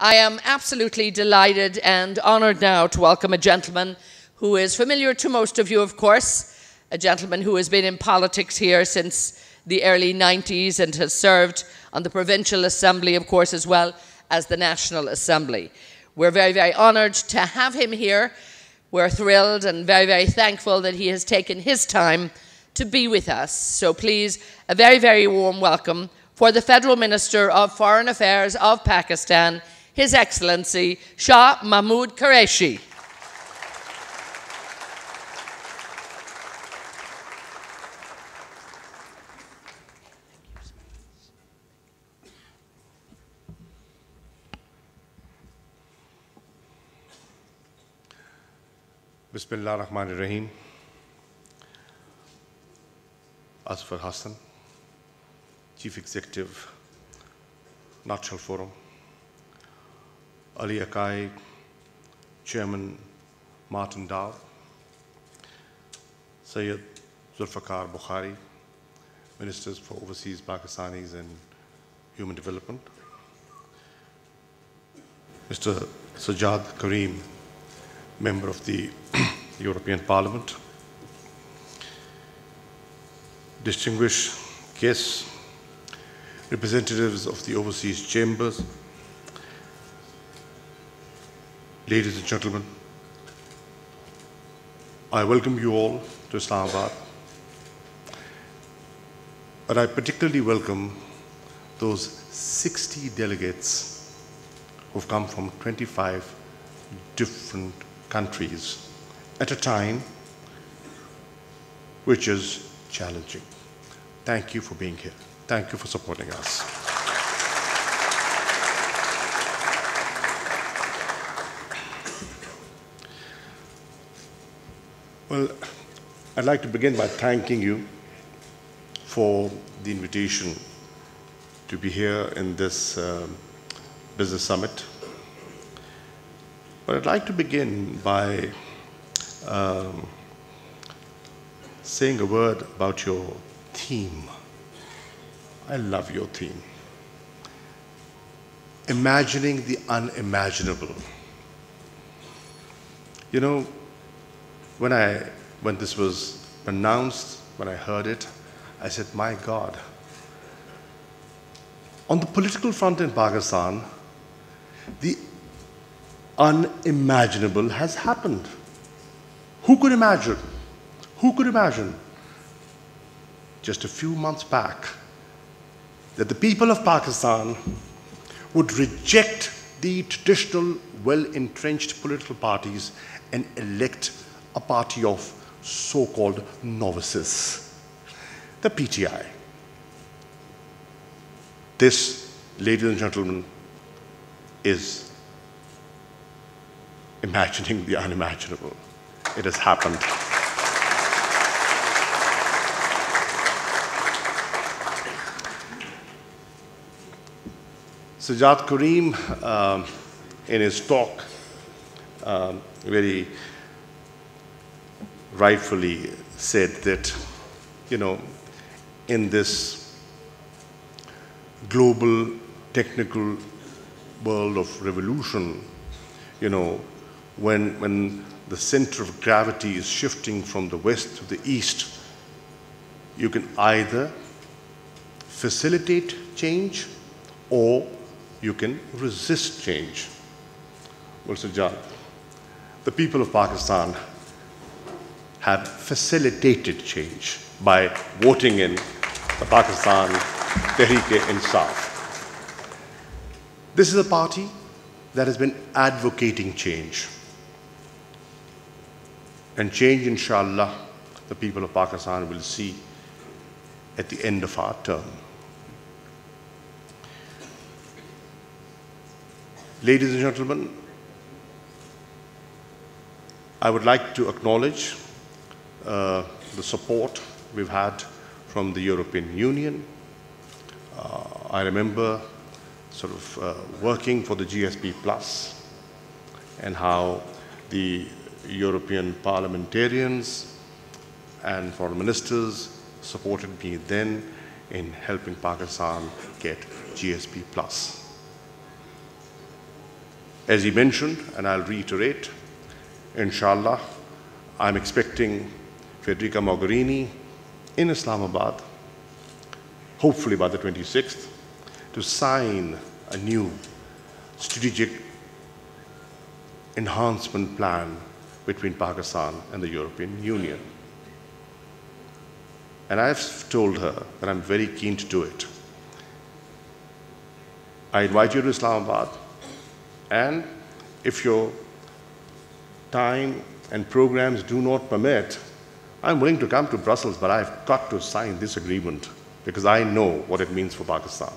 I am absolutely delighted and honoured now to welcome a gentleman who is familiar to most of you, of course, a gentleman who has been in politics here since the early 90s and has served on the Provincial Assembly, of course, as well as the National Assembly. We're very, very honoured to have him here. We're thrilled and very, very thankful that he has taken his time to be with us. So please, a very, very warm welcome for the Federal Minister of Foreign Affairs of Pakistan, His Excellency Shah Mahmood Qureshi. Bismillah ar-Rahman ar-Rahim. Asfar Hassan, Chief Executive, Natural Forum. Ali Akai, Chairman Martin Dow. Sayyid Zulfikar Bukhari, Ministers for Overseas Pakistanis and Human Development. Mr. Sajjad Karim, Member of the European Parliament. Distinguished guests, representatives of the overseas chambers, ladies and gentlemen, I welcome you all to Islamabad, but I particularly welcome those 60 delegates who've come from 25 different countries at a time which is challenging. Thank you for being here. Thank you for supporting us. Well, I'd like to begin by thanking you for the invitation to be here in this business summit. But I'd like to begin by saying a word about your theme. I love your theme. Imagining the unimaginable. You know, when this was announced, when I heard it, I said, my God. On the political front in Pakistan, the unimaginable has happened. Who could imagine? Who could imagine just a few months back that the people of Pakistan would reject the traditional, well-entrenched political parties and elect a party of so-called novices, the PTI. This, ladies and gentlemen, is imagining the unimaginable. It has happened. Sajjad Karim, in his talk, very rightfully said that, you know, in this global technical world of revolution, you know, when the center of gravity is shifting from the west to the east, you can either facilitate change or you can resist change. Well, Sajjad, the people of Pakistan have facilitated change by voting in the Pakistan Tehreek-e-Insaf. This is a party that has been advocating change. And change, inshallah, the people of Pakistan will see at the end of our term. Ladies and gentlemen, I would like to acknowledge the support we've had from the European Union. I remember sort of working for the GSP Plus and how the European parliamentarians and foreign ministers supported me then in helping Pakistan get GSP Plus. As he mentioned, and I'll reiterate, inshallah, I'm expecting Federica Mogherini in Islamabad, hopefully by the 26th, to sign a new strategic enhancement plan between Pakistan and the European Union. And I've told her that I'm very keen to do it. I invite you to Islamabad, and if your time and programs do not permit, I'm willing to come to Brussels, but I've got to sign this agreement because I know what it means for Pakistan.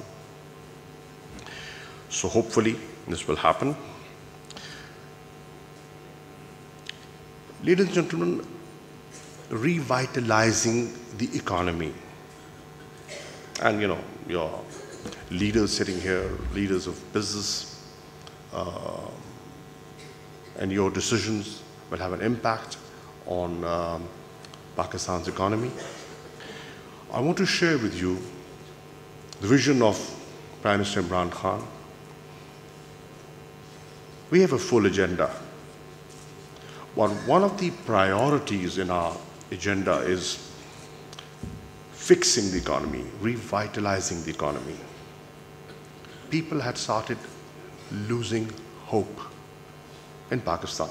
So hopefully this will happen. Ladies and gentlemen, revitalizing the economy. And you know, your leaders sitting here, leaders of business, and your decisions will have an impact on Pakistan's economy. I want to share with you the vision of Prime Minister Imran Khan. We have a full agenda. But one of the priorities in our agenda is fixing the economy, revitalizing the economy. People had started losing hope in Pakistan.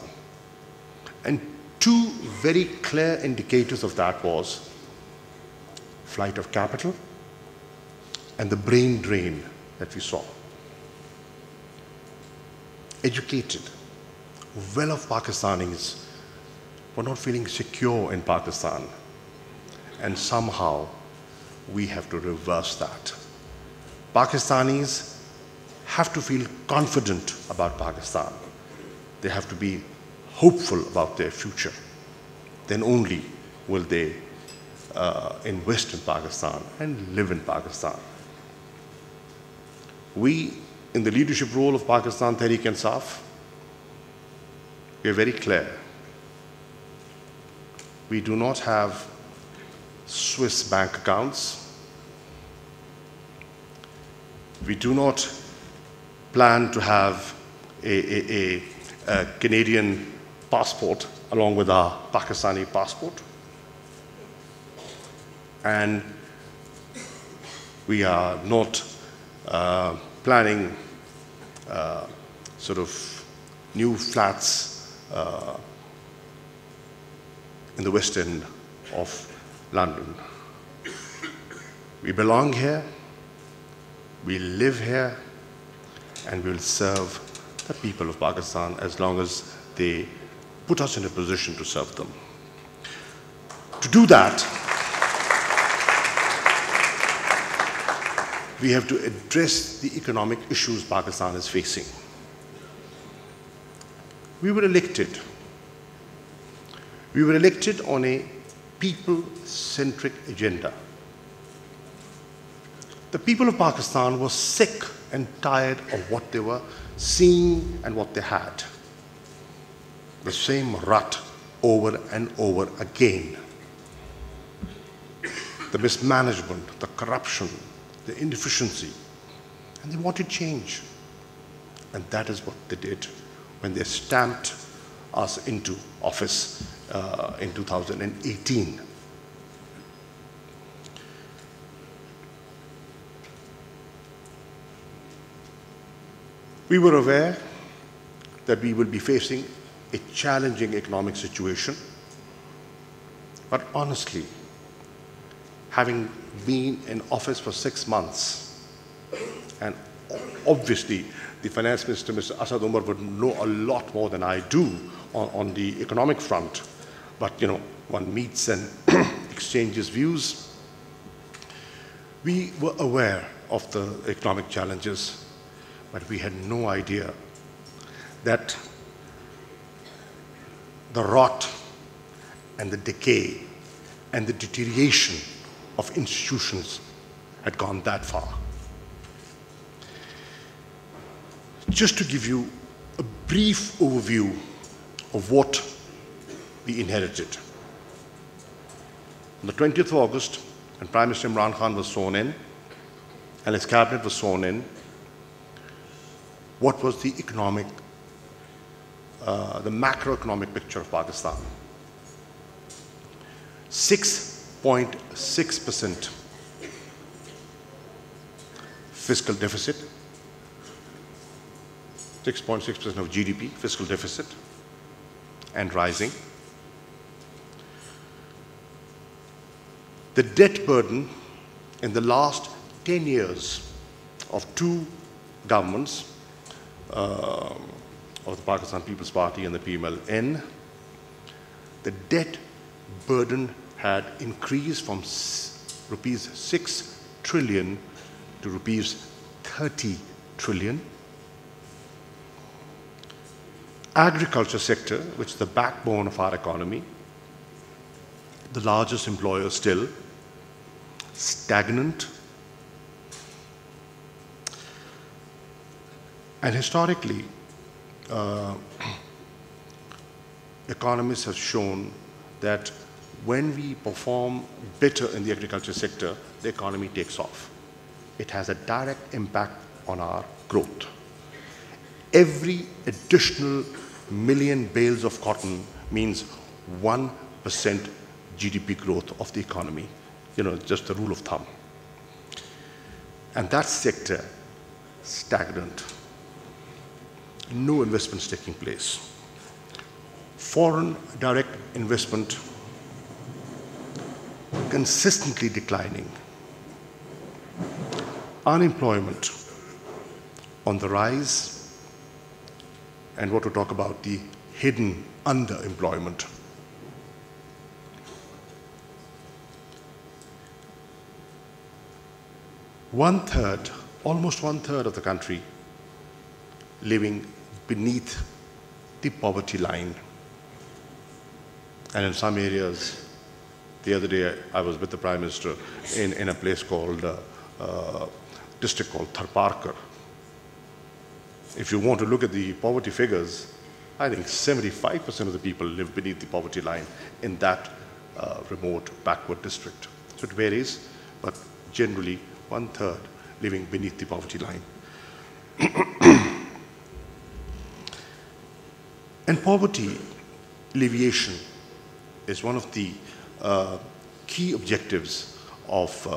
And two very clear indicators of that was flight of capital and the brain drain that we saw. Educated, well-off Pakistanis were not feeling secure in Pakistan. And somehow we have to reverse that. Pakistanis have to feel confident about Pakistan. They have to be hopeful about their future. Then only will they invest in Pakistan and live in Pakistan. We, in the leadership role of Pakistan Tehreek-e-Insaf, we are very clear. We do not have Swiss bank accounts. We do not plan to have a Canadian passport along with our Pakistani passport. And we are not planning sort of new flats in the West End of London. We belong here, we live here, and we will serve the people of Pakistan as long as they put us in a position to serve them. To do that, we have to address the economic issues Pakistan is facing. We were elected. We were elected on a people-centric agenda. The people of Pakistan were sick and tired of what they were seeing and what they had. The same rut over and over again. The mismanagement, the corruption, the inefficiency, and they wanted change. And that is what they did when they stamped us into office in 2018. We were aware that we will be facing a challenging economic situation, but honestly, having been in office for 6 months, and obviously the Finance Minister, Mr. Asad Umar, would know a lot more than I do on the economic front, but you know, one meets and exchanges views. We were aware of the economic challenges, but we had no idea that the rot and the decay and the deterioration of institutions had gone that far. Just to give you a brief overview of what we inherited. On the 20th of August, when Prime Minister Imran Khan was sworn in, and his cabinet was sworn in, what was the economic the macroeconomic picture of Pakistan. 6.6% fiscal deficit, 6.6% of GDP, fiscal deficit, and rising. The debt burden in the last 10 years of two governments, of the Pakistan People's Party and the PMLN, the debt burden had increased from rupees 6 trillion to rupees 30 trillion. Agriculture sector, which is the backbone of our economy, the largest employer still, stagnant. And historically, economists have shown that when we perform better in the agriculture sector, the economy takes off. It has a direct impact on our growth. Every additional million bales of cotton means 1% GDP growth of the economy. You know, just the rule of thumb. And that sector, stagnant. No investments taking place. Foreign direct investment consistently declining. Unemployment on the rise. And what to talk about, the hidden underemployment. Almost one third of the country living beneath the poverty line. And in some areas, the other day I was with the Prime Minister in a place called, district called Tharparkar. If you want to look at the poverty figures, I think 75% of the people live beneath the poverty line in that remote backward district. So it varies, but generally one third living beneath the poverty line. And poverty alleviation is one of the key objectives of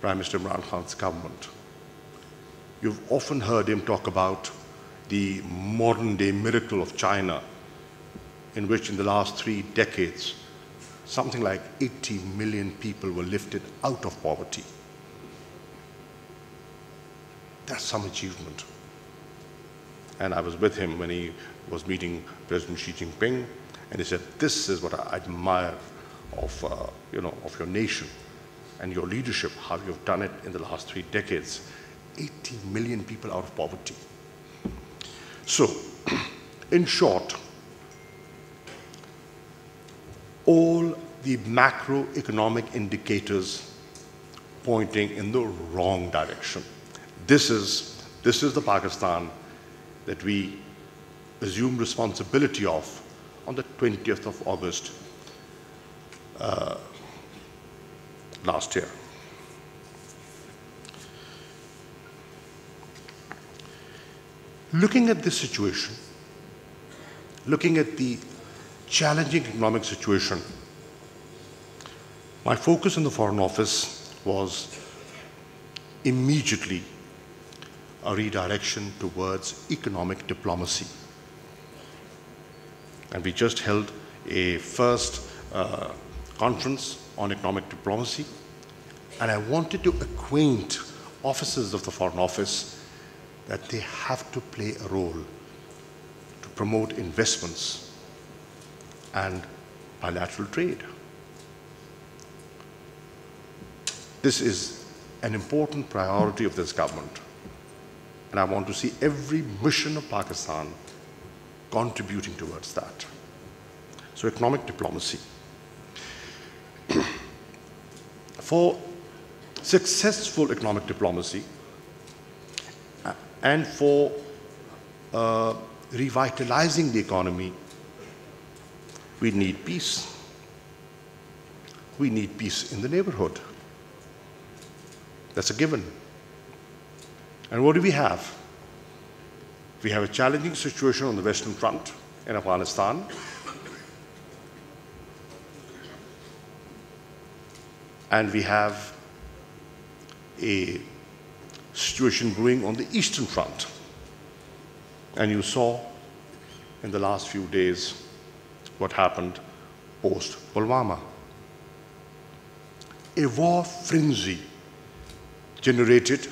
Prime Minister Imran Khan's government. You've often heard him talk about the modern-day miracle of China, in which in the last 3 decades, something like 80 million people were lifted out of poverty. That's some achievement. And I was with him when he was meeting President Xi Jinping, and he said, this is what I admire of, of your nation and your leadership, how you've done it in the last 3 decades. 80 million people out of poverty. So, in short, all the macroeconomic indicators pointing in the wrong direction. This is the Pakistan that we assumed responsibility of on the 20th of August last year. Looking at this situation, looking at the challenging economic situation, my focus in the Foreign Office was immediately a redirection towards economic diplomacy. And we just held a first conference on economic diplomacy, and I wanted to acquaint officers of the Foreign Office that they have to play a role to promote investments and bilateral trade. This is an important priority of this government, and I want to see every mission of Pakistan contributing towards that. So economic diplomacy. For successful economic diplomacy, and for revitalizing the economy, we need peace. We need peace in the neighborhood. That's a given. And what do we have? We have a challenging situation on the Western Front in Afghanistan. And we have a situation brewing on the Eastern Front. And you saw in the last few days what happened post-Pulwama. A war frenzy generated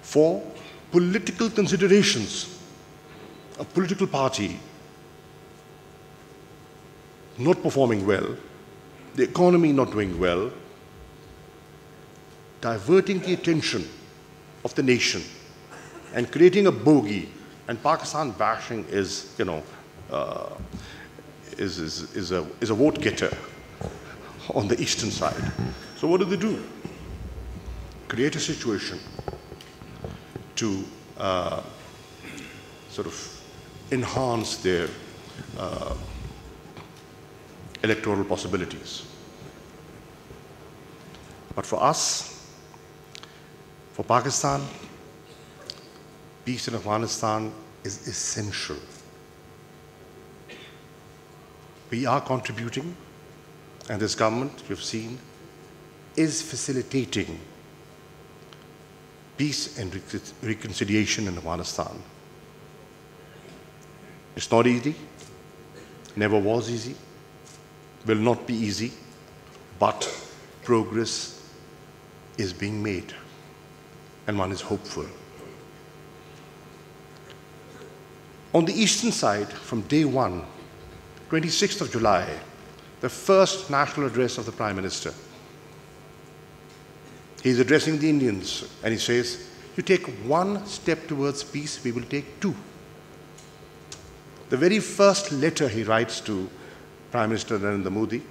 for political considerations. A political party not performing well, the economy not doing well, diverting the attention of the nation and creating a bogey. And Pakistan bashing is, is a vote getter on the eastern side. So what do? Create a situation to sort of enhance their electoral possibilities. But for us, for Pakistan, peace in Afghanistan is essential. We are contributing, and this government, you've seen, is facilitating peace and reconciliation in Afghanistan. It's not easy, never was easy, will not be easy, but progress is being made, and one is hopeful. On the eastern side, from day one, 26th of July, the first national address of the Prime Minister, he's addressing the Indians, and he says, you take one step towards peace, we will take two. The very first letter he writes to Prime Minister Narendra Modi,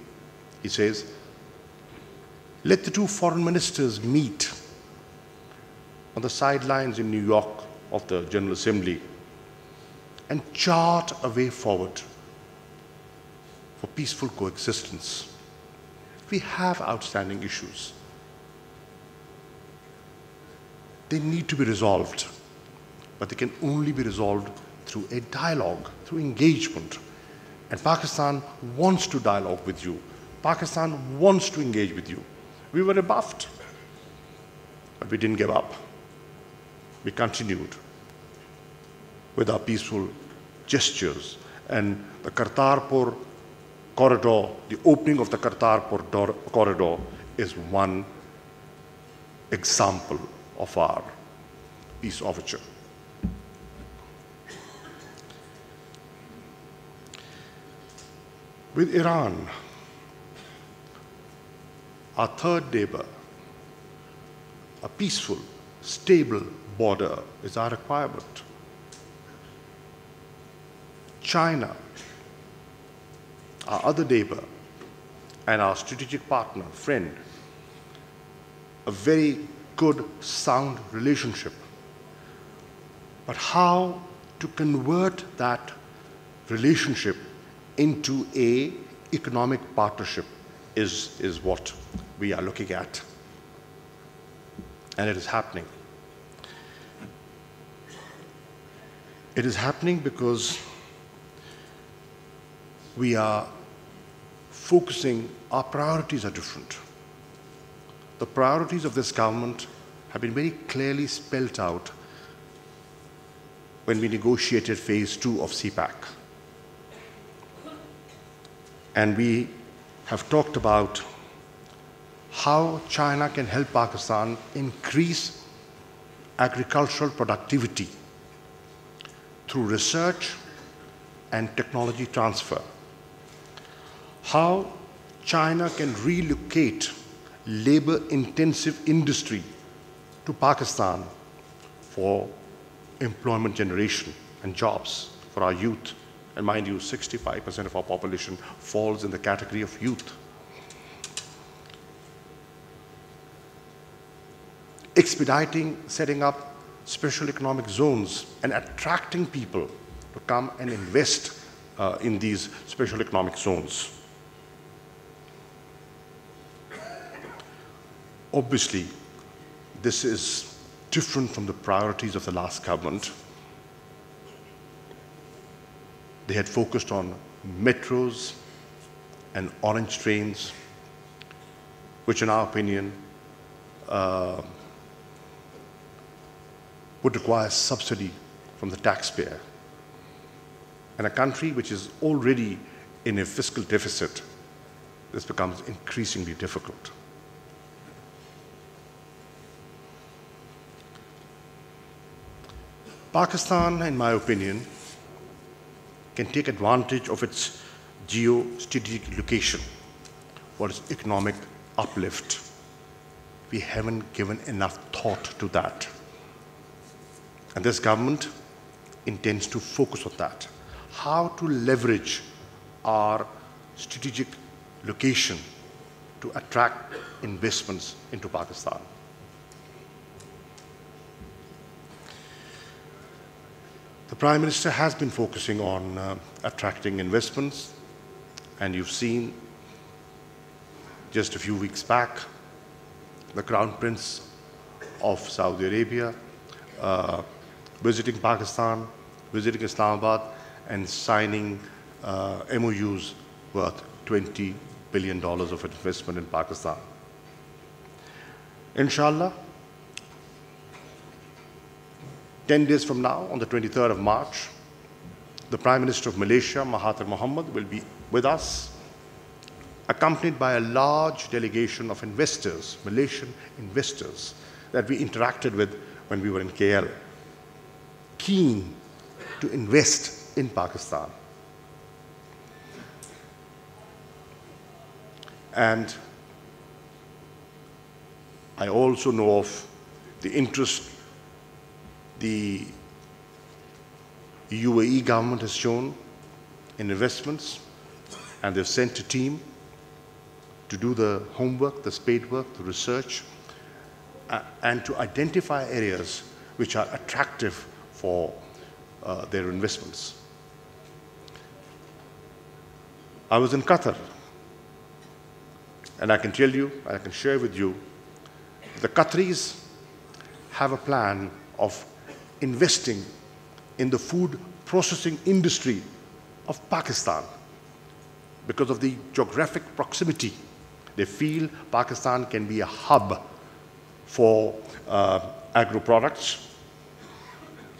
he says, let the two foreign ministers meet on the sidelines in New York of the General Assembly and chart a way forward for peaceful coexistence. We have outstanding issues. They need to be resolved, but they can only be resolved through a dialogue, through engagement. And Pakistan wants to dialogue with you. Pakistan wants to engage with you. We were rebuffed, but we didn't give up. We continued with our peaceful gestures. And the Kartarpur corridor, the opening of the Kartarpur corridor is one example of our peace overture. With Iran, our third neighbor, a peaceful, stable border is our requirement. China, our other neighbor and our strategic partner, friend, a very good, sound relationship. But how to convert that relationship into an economic partnership is what we are looking at. And it is happening. It is happening because we are focusing, our priorities are different. The priorities of this government have been very clearly spelled out when we negotiated phase 2 of CPAC. And we have talked about how China can help Pakistan increase agricultural productivity through research and technology transfer. How China can relocate labor-intensive industry to Pakistan for employment generation and jobs for our youth. And mind you, 65% of our population falls in the category of youth. Expediting setting up special economic zones and attracting people to come and invest in these special economic zones. Obviously, this is different from the priorities of the last government. They had focused on metros and orange trains, which in our opinion would require subsidy from the taxpayer. And a country which is already in a fiscal deficit, this becomes increasingly difficult. Pakistan, in my opinion, can take advantage of its geostrategic location for its economic uplift. We haven't given enough thought to that. And this government intends to focus on that. How to leverage our strategic location to attract investments into Pakistan. The Prime Minister has been focusing on attracting investments, and you've seen just a few weeks back the Crown Prince of Saudi Arabia visiting Pakistan, visiting Islamabad, and signing MOUs worth $20 billion of investment in Pakistan. Inshallah, 10 days from now, on the 23rd of March, the Prime Minister of Malaysia, Mahathir Mohamad, will be with us, accompanied by a large delegation of investors, Malaysian investors, that we interacted with when we were in KL, keen to invest in Pakistan. And I also know of the interest the UAE government has shown in investments, and they've sent a team to do the homework, the spade work, the research, and to identify areas which are attractive for their investments. I was in Qatar, and I can tell you, I can share with you, the Qataris have a plan of investing in the food processing industry of Pakistan because of the geographic proximity. They feel Pakistan can be a hub for agro products,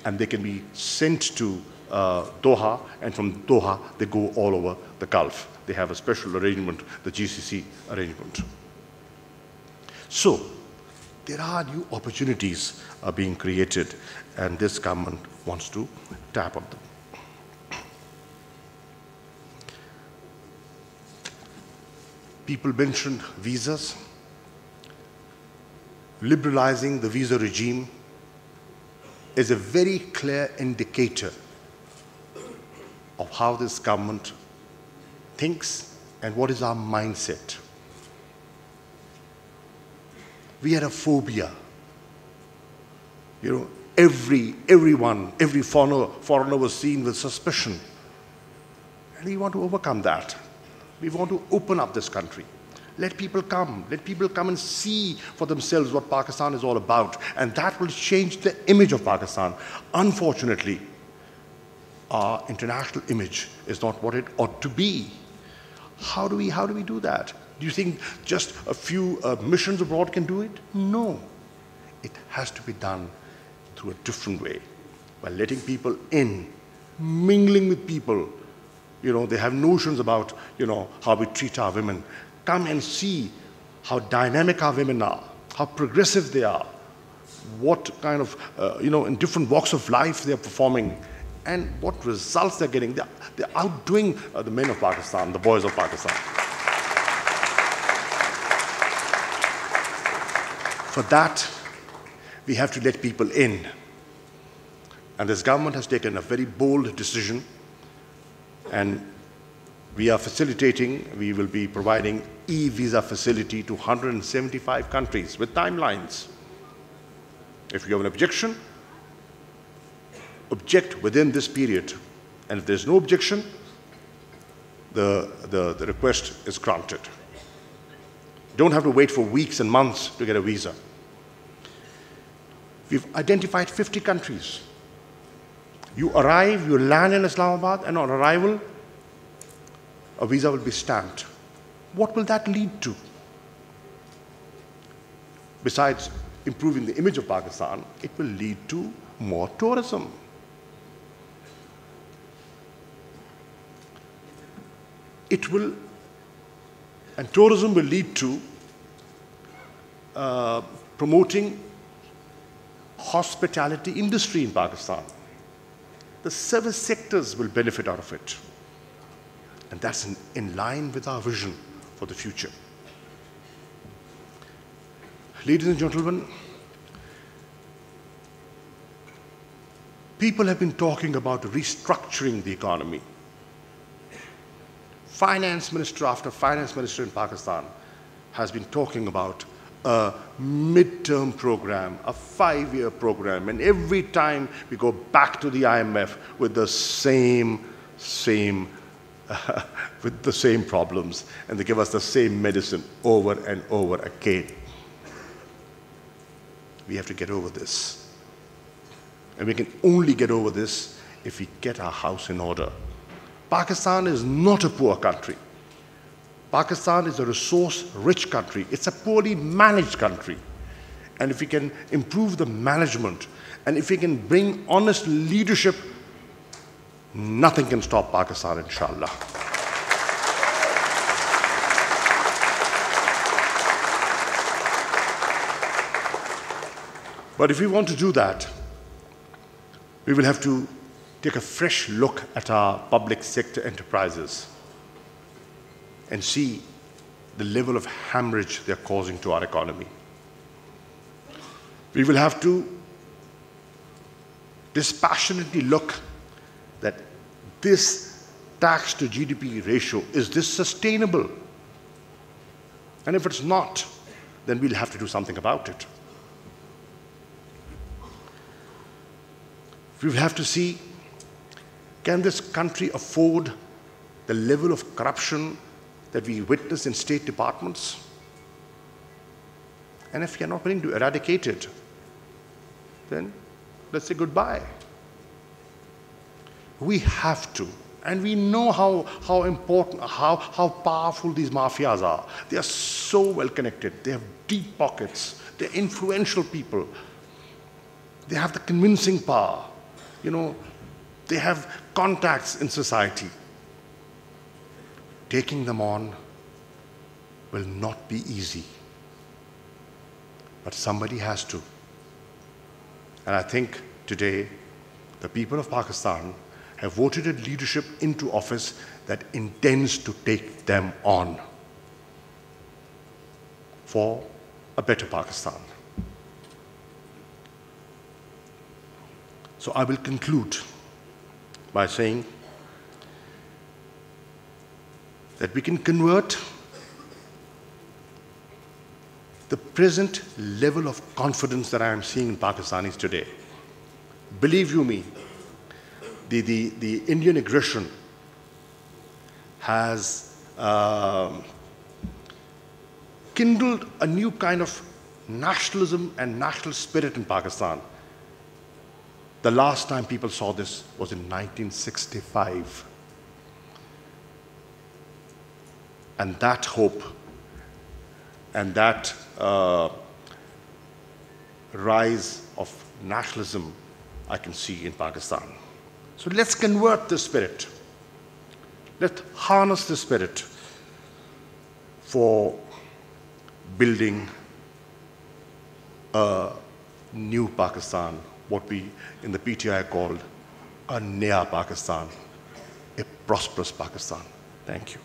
and they can be sent to Doha, and from Doha they go all over the Gulf. They have a special arrangement, the GCC arrangement. So there are new opportunities being created, and this government wants to tap on them. People mentioned visas. Liberalizing the visa regime is a very clear indicator of how this government thinks and what is our mindset. We had a phobia. You know, every foreigner was seen with suspicion. And we want to overcome that. We want to open up this country. Let people come. Let people come and see for themselves what Pakistan is all about. And that will change the image of Pakistan. Unfortunately, our international image is not what it ought to be. How do we do that? Do you think just a few missions abroad can do it? No. It has to be done through a different way, by letting people in, mingling with people. You know, they have notions about, you know, how we treat our women. Come and see how dynamic our women are, how progressive they are, what kind of, in different walks of life they are performing, and what results they're getting. They're outdoing the men of Pakistan, the boys of Pakistan. For that, we have to let people in. And this government has taken a very bold decision, and we are facilitating, we will be providing e-visa facility to 175 countries with timelines. If you have an objection, object within this period. And if there's no objection, the request is granted. You don't have to wait for weeks and months to get a visa. We've identified 50 countries, You arrive, you land in Islamabad, and on arrival, a visa will be stamped. What will that lead to? Besides improving the image of Pakistan, it will lead to more tourism. And tourism will lead to promoting hospitality industry in Pakistan. The service sectors will benefit out of it. And that's in line with our vision for the future. Ladies and gentlemen, people have been talking about restructuring the economy. Finance minister after finance minister in Pakistan has been talking about a mid-term program, a 5-year program, and every time we go back to the IMF with the same problems, and they give us the same medicine over and over again. We have to get over this. And we can only get over this if we get our house in order. Pakistan is not a poor country. Pakistan is a resource-rich country. It's a poorly managed country. And if we can improve the management, and if we can bring honest leadership, nothing can stop Pakistan, inshallah. But if we want to do that, we will have to take a fresh look at our public sector enterprises and see the level of hemorrhage they're causing to our economy. We will have to dispassionately look that this tax to GDP ratio, is this sustainable? And if it's not, then we'll have to do something about it. We will have to see, can this country afford the level of corruption that we witness in state departments? And if we are not willing to eradicate it, then let's say goodbye. We have to, and we know how important, how powerful these mafias are. They are so well connected. They have deep pockets. They're influential people. They have the convincing power. You know, they have contacts in society. Taking them on will not be easy. But somebody has to. And I think today, the people of Pakistan have voted a leadership into office that intends to take them on for a better Pakistan. So I will conclude by saying that we can convert the present level of confidence that I am seeing in Pakistanis today. Believe you me, the Indian aggression has kindled a new kind of nationalism and national spirit in Pakistan. The last time people saw this was in 1965. And that hope and that rise of nationalism I can see in Pakistan. So let's convert this spirit. Let's harness this spirit for building a new Pakistan, what we in the PTI called a Naya Pakistan, a prosperous Pakistan. Thank you.